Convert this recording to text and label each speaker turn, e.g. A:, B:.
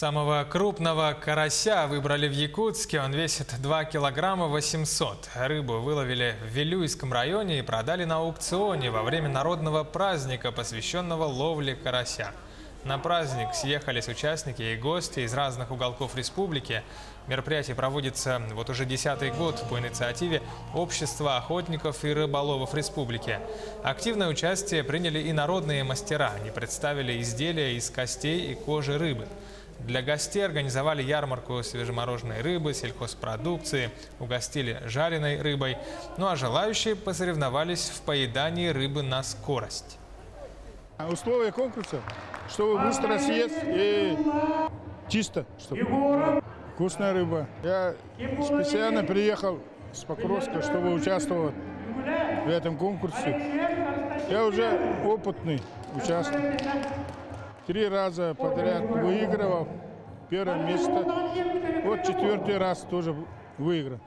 A: Самого крупного карася выбрали в Якутске. Он весит 2 килограмма 800. Рыбу выловили в Вилюйском районе и продали на аукционе во время народного праздника, посвященного ловле карася. На праздник съехались участники и гости из разных уголков республики. Мероприятие проводится вот уже 10-й год по инициативе Общества охотников и рыболовов республики. Активное участие приняли и народные мастера. Они представили изделия из костей и кожи рыбы. Для гостей организовали ярмарку свежемороженой рыбы, сельхозпродукции, угостили жареной рыбой. Ну а желающие посоревновались в поедании рыбы на скорость.
B: Условия конкурса, чтобы быстро съесть и чисто, чтобы вкусная рыба. Я специально приехал с Покровска, чтобы участвовать в этом конкурсе. Я уже опытный участник. 3 раза подряд выигрывал первое место. Вот 4-й раз тоже выиграл.